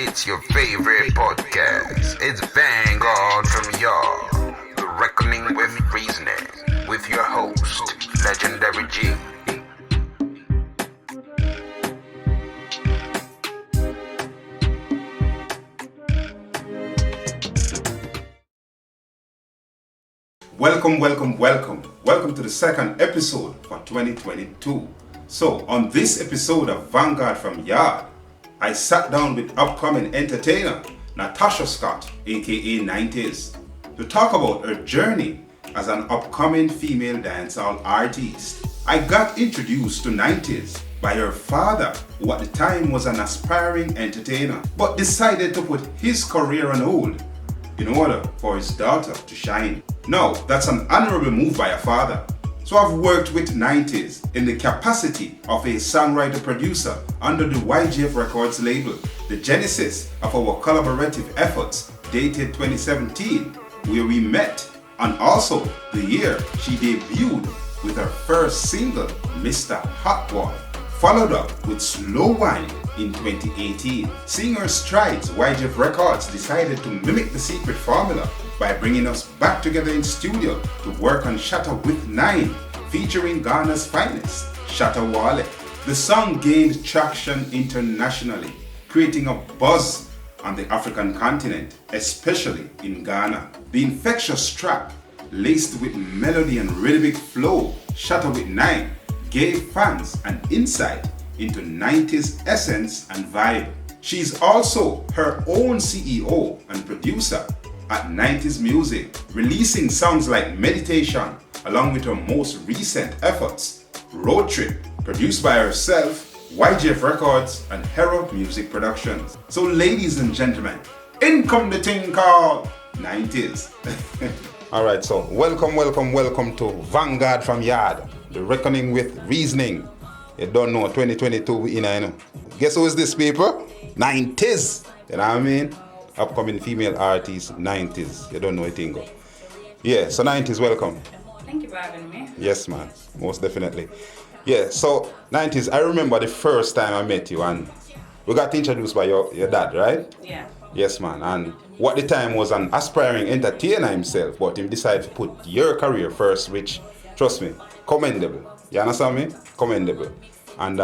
It's your favorite podcast. It's Vanguard from y'all. The Reckoning with Reasoning. With your host, Legendary G. Welcome to the second episode for 2022. So, on this episode of Vanguard from Yard, I sat down with upcoming entertainer Natisha Scott, aka 90s, to talk about her journey as an upcoming female dancehall artist. I got introduced to 90s by her father, who at the time was an aspiring entertainer, but decided to put his career on hold in order for his daughter to shine. Now, that's an honorable move by a father. So I've worked with 90s in the capacity of a songwriter-producer under the YGF Records label. The genesis of our collaborative efforts dated 2017, where we met, and also the year she debuted with her first single, Mr. Hot Boy, followed up with Slow Wine in 2018. Seeing her strides, YGF Records decided to mimic the secret formula by bringing us back together in studio to work on Shatter with 9, featuring Ghana's finest, Shatter Wale. The song gained traction internationally, creating a buzz on the African continent, especially in Ghana. The infectious track, laced with melody and rhythmic flow, Shatter with 9, gave fans an insight into 90s essence and vibe. She's also her own CEO and producer at 90s Music, releasing songs like Meditation, along with her most recent efforts, Road Trip, produced by herself, YGF Records, and Hero Music Productions. So ladies and gentlemen, in come the thing called 90s. Alright, so welcome to Vanguard from Yard, the Reckoning with Reasoning. You don't know, 2022 we in, I know. Guess who is this, people? 90s, you know what I mean? Upcoming female artist, 90s. You don't know anything. Yeah, so 90s, welcome. Thank you for having me. Yes, man, most definitely. Yeah, so 90s, I remember the first time I met you and we got introduced by your dad, right? Yeah. Yes, man, and what the time was an aspiring entertainer himself, but he decided to put your career first, which, trust me, commendable. You understand me? Commendable. And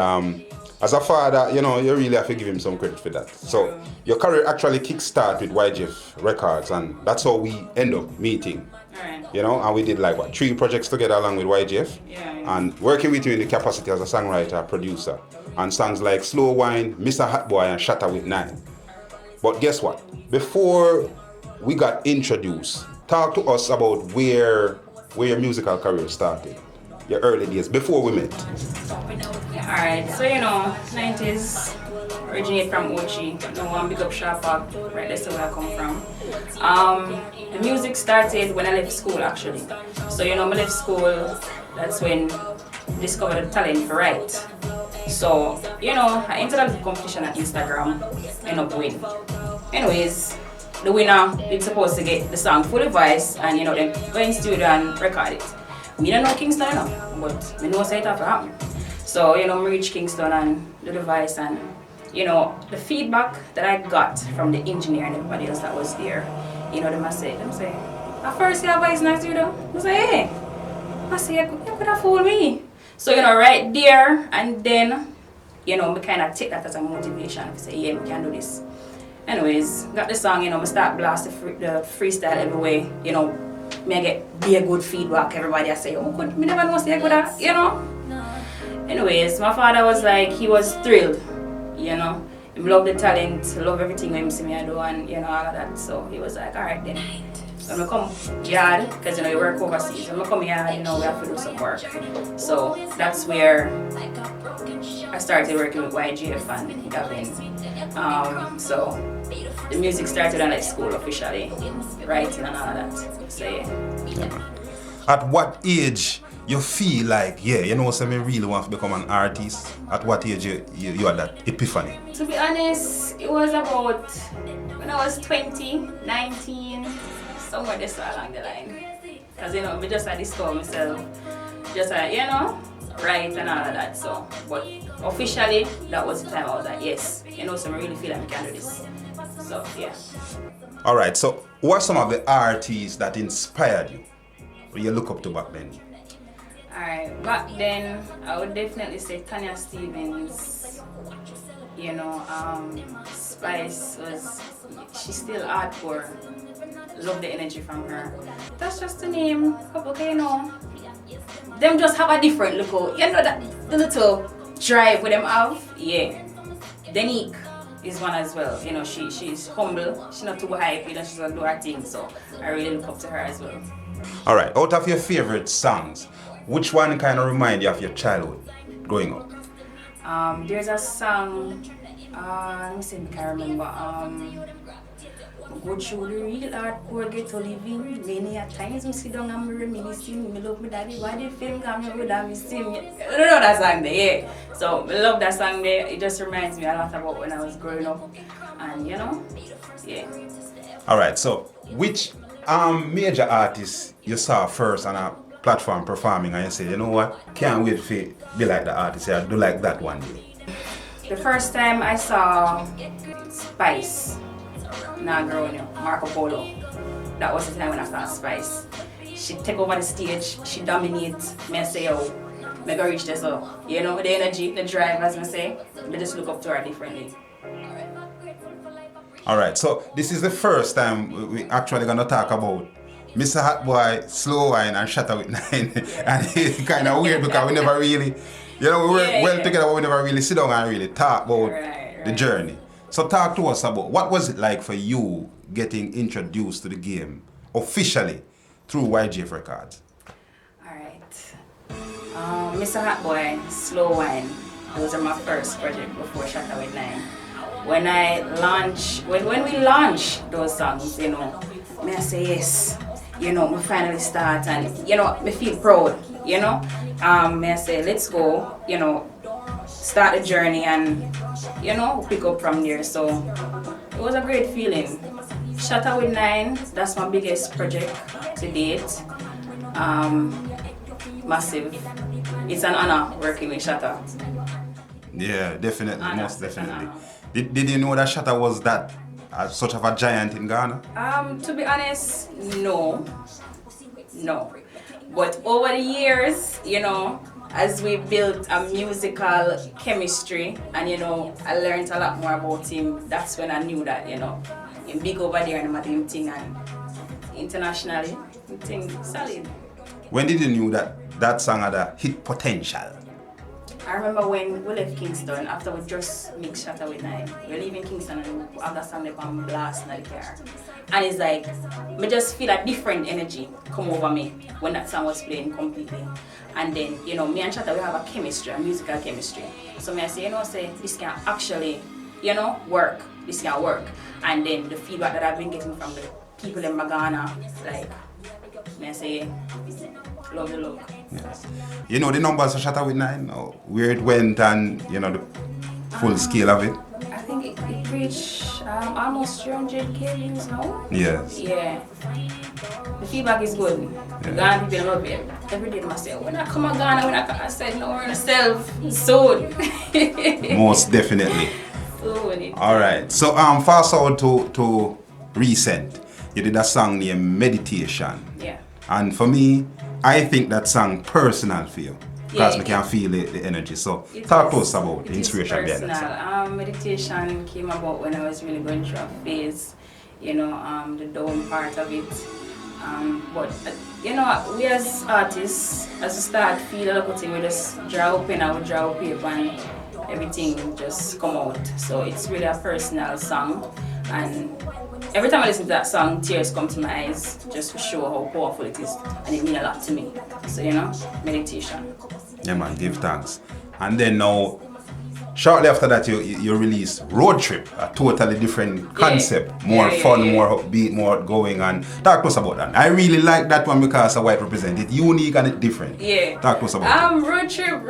as a father, you know, you really have to give him some credit for that. So your career actually kickstart with YGF Records, and that's how we end up meeting. Alright. You know, and we did like 3 projects together along with YGF. Yeah. And working with you in the capacity as a songwriter, producer, and songs like Slow Wine, Mr. Hot Boy, and Shatter with 9. But guess what? Before we got introduced, talk to us about where your musical career started. Your early days, before we met. Alright, so 90s originate from Ochi. No one big up Shatter, right, that's where I come from. The music started when I left school actually. So I left school, that's when I discovered the talent for write. So, I entered a competition at Instagram, end up winning. Anyways, the winner is supposed to get the song fully voiced and then go in studio and record it. Me don't know Kingston but I know it have to happen. So, I reach Kingston and do the voice, and the feedback that I got from the engineer and everybody else that was there, them say, at first your voice nice, I say, hey. I say, you could have fooled me. So, right there, and then, we kind of take that as a motivation to say, yeah, we can do this. Anyways, got the song, I start blast the freestyle everywhere, me I get be a good feedback. Everybody I say, oh good, me never know say good at, Anyways, my father was like, he was thrilled, He loved the talent, loved everything when he see me I do, and all of that. So he was like, alright then. So when I come yard, because you work overseas, when I come yard, we have to do some work. So that's where I started working with YGF and Gavin. So the music started at school officially, writing and all of that. So yeah. At what age you feel like, so me really want to become an artist? At what age you had that epiphany? To be honest, it was about when I was 20, 19, somewhere this along the line. Because me just discover myself, just write and all of that. So, but officially, that was the time I was like, yes, you know, so I really feel like I can do this. So yeah. Alright, so who are some of the artists that inspired you? Or you look up to back then? Alright, back then I would definitely say Tanya Stevens. You know, Spice was, she's still hardcore. Love the energy from her. That's just to name a couple, you know. Them just have a different look out. You know that the little drive with them have? Yeah. Denique is one as well. You know, she's humble, she's not too hype, you know, she's gonna do her thing, so I really look up to her as well. Alright, out of your favorite songs, which one kind of remind you of your childhood growing up? There's a song, let me see if I can remember. Go through the real hardcore ghetto living. Many a times we sit down and me reminiscing. Me love me daddy, why the film come here with me sing? I don't know that song there, yeah. So I love that song there. It just reminds me a lot about when I was growing up. And you know, yeah. Alright, so which major artist you saw first on a platform performing and you say, you know what, can't wait to be like the artist, I do like that one day? The first time I saw Spice, not growing up, Marco Polo. That was the time when I saw Spice. She take over the stage, she dominates. Me say, oh, me go reach this up. You know, the energy, the drive, as I say, me just look up to her differently. Alright, so this is the first time we actually gonna talk about Mr. Hot Boy, Slow Wine and Shatter with 9. And it's kind of weird because we never really, you know, we work well together, but we never really sit down and really talk about the journey. So talk to us about what was it like for you getting introduced to the game officially through YGF Records? Alright. Mr. Hot Boy, Slow Wine, those are my first project before Shatter with 9. When we launch those songs, you know, me I say yes, you know, me finally start and, you know, me feel proud, you know. Me I say let's go, you know, start the journey and, you know, pick up from there. So it was a great feeling. Shatter with 9, that's my biggest project to date. Massive. It's an honor working with Shatter. Yeah, definitely, most definitely. Did you know that Shatter was that such of a giant in Ghana? To be honest, no. But over the years, you know, as we built a musical chemistry and, you know, I learned a lot more about him, that's when I knew that, you know, him big over there and him thing and internationally, him thing solid. When did you know that song had a hit potential? I remember when we left Kingston, after we just mixed Shatter with 9, we were leaving Kingston and we have that song like on blast in the car. And it's like, I just feel a different energy come over me when that song was playing completely. And then, you know, me and Shatter, we have a chemistry, a musical chemistry. So me I say, you know, say, this can actually, you know, work. This can work. And then the feedback that I've been getting from the people in Ghana, like, me I say, love the look. Yes. You know the numbers of Shatter with 9, where it went and, you know, the full scale of it? I think it reached almost 300K views now. Yes. Yeah. The feedback is good. The Ghana people love it. Every day they must say, when I come to Ghana, when I come, I said, no, we're going to sell soon. Most definitely. Soon. Alright, so fast forward to recent. You did a song named Meditation. Yeah. And for me, I think that song personal for you. Because Yeah, we can feel the energy. So It talk to is- us about the it is inspiration behind that song. personal. Meditation came about when I was really going through a phase, you know, the down part of it. But you know, we as artists, as we start feel a little thing, we just draw up pen and we draw up paper and everything just come out. So it's really a personal song, and every time I listen to that song, tears come to my eyes just to show how powerful it is, and it means a lot to me. So you know, meditation. Yeah man, give thanks. And then now, shortly after that, you release Road Trip, a totally different concept. More fun, more upbeat, more outgoing. And talk to us about that. I really like that one because of what it represents. It's unique and it's different. Yeah. Talk to us about it. Road trip,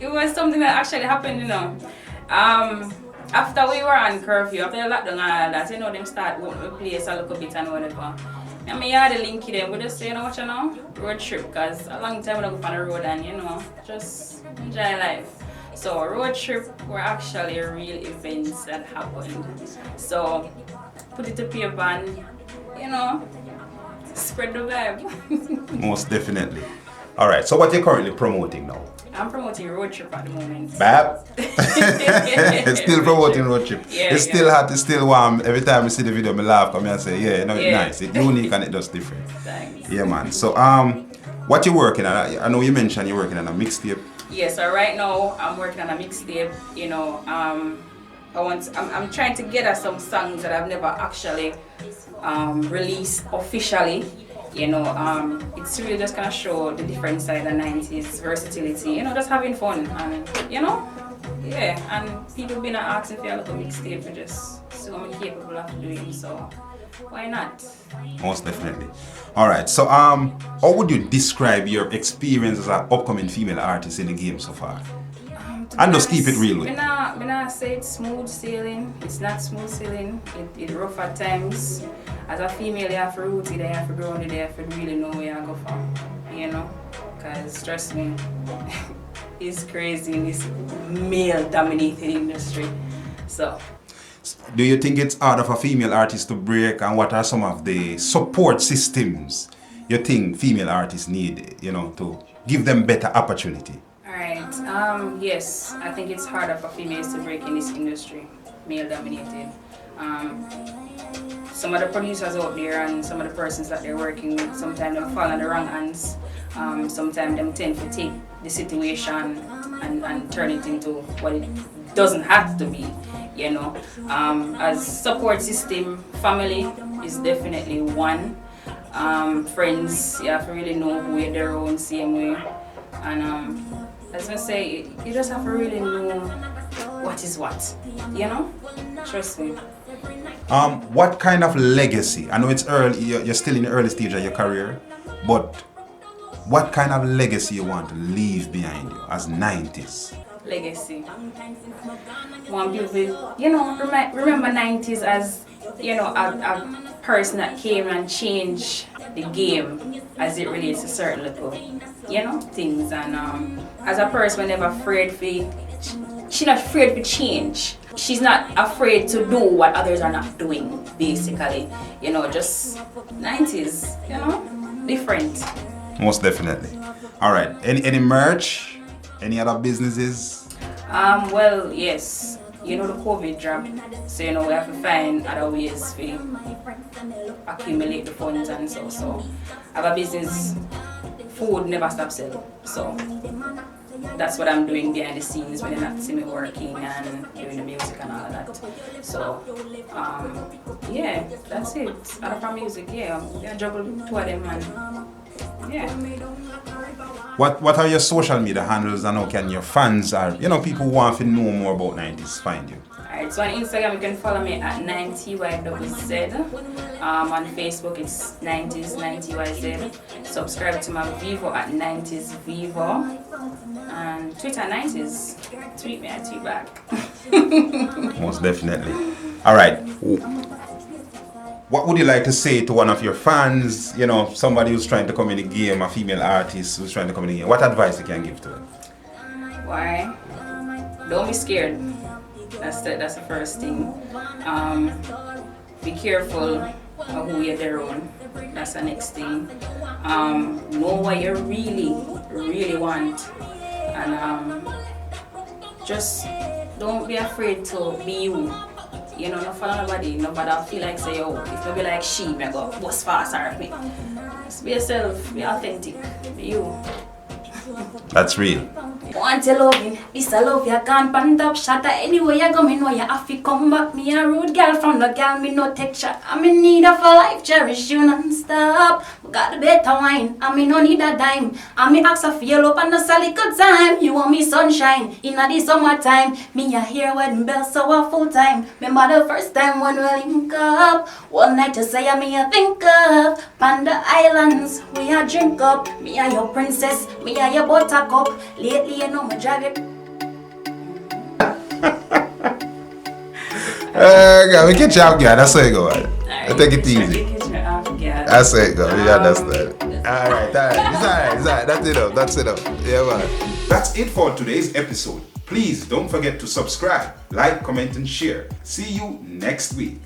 it was something that actually happened, you know. After we were on curfew, after the lockdown and all that, you know, them start opening the place a little bit and whatever. And me had the link there, we just say, you know what, you know, road trip, because a long time I go on the road and, you know, just enjoy life. So road trip were actually real events that happened. So put it to paper and, you know, spread the vibe. Most definitely. All right. So what you're currently promoting now? I'm promoting road trip at the moment. Bab? Still promoting road trip. Yeah, It's still hot, it's still warm. Every time I see the video, I laugh, come here and say, yeah, you know, it's nice. It's unique and it does different. Thanks. Yeah, man. So, what you working on? I know you mentioned you're working on a mixtape. Yeah, so right now I'm working on a mixtape. You know, I'm trying to gather some songs that I've never actually released officially. You know, it's really just gonna show the different side of the 90s, versatility, you know, just having fun and, you know, yeah, and people been asking for a little mixtape to just see what I'm capable of doing, so why not? Most definitely. All right. So, how would you describe your experience as an upcoming female artist in the game so far? And just keep it real with me. I say it's smooth sailing. It's not smooth sailing. It's rough at times. As a female, you have to root it, you have to grow it, you have to really know where you go from. You know? Because trust me, it's crazy in this male-dominated industry. So. Do you think it's hard of a female artist to break, and what are some of the support systems you think female artists need, you know, to give them better opportunity? Alright, yes, I think it's harder for females to break in this industry, male-dominated. Some of the producers out there and some of the persons that they're working with, sometimes they fall in the wrong hands. Sometimes they tend to take the situation and turn it into what it doesn't have to be, you know. As support system, family is definitely one. Friends, you have to really know who you're their own same way. And as I say, you just have to really know what is what, you know? Trust me. What kind of legacy? I know it's early, you're still in the early stage of your career, but what kind of legacy you want to leave behind you as 90s? Legacy. Want people, you know, remember 90s as, you know, a person that came and changed the game as it relates to certain little, you know, things. And as a person, we're never afraid she's not afraid to change. She's not afraid to do what others are not doing, basically. You know, just 90s, you know, different. Most definitely. All right. Any merch? Any other businesses? Well, yes. You know the COVID drop, so you know we have to find other ways to accumulate the funds and so I have a business, food never stops selling. So that's what I'm doing behind the scenes when you're not seeing me working and doing the music and all of that. So yeah, that's it. Out of music, yeah, I juggle two of them and yeah. What are your social media handles, and how can your fans or, you know, people who want to know more about 90s find you? Alright, so on Instagram you can follow me at 90YZZ. On Facebook it's 90s90YZ. Subscribe to my VfY at 90s VfY. And Twitter 90s. Tweet me, I tweet back. Most definitely. Alright. What would you like to say to one of your fans, you know, somebody who's trying to come in the game, a female artist who's trying to come in the game? What advice you can give to them? Why? Don't be scared. That's the first thing. Be careful of who you're their own. That's the next thing. Know what you really want. And just don't be afraid to be you. You know, not follow nobody. Nobody feel like say, oh, if you be like she, me go bust fast or me. Just be yourself, be authentic, be you. That's real. Want your loving, this a love you can't pan top shatter. Anywhere you go, me know you have to come back. Me a rude girl from the girl, me no take shot. I'm in need of a life, cherish you non-stop. Got the better wine, I me no need a dime. I me ask a feel up and that's a little time. You want me sunshine, in the summertime. Me a hear wedding bells so a full time. Remember the first time when we link up. One night to say me a think of. Panda Islands, we a drink up. Me a your princess, me a your buttercup. Lately you know me drag it. We catch you up, girl. That's how it go. I take it easy. That's how it go. You understand. Alright. It's alright. That's it up. Yeah, man. That's it for today's episode. Please don't forget to subscribe, like, comment, and share. See you next week.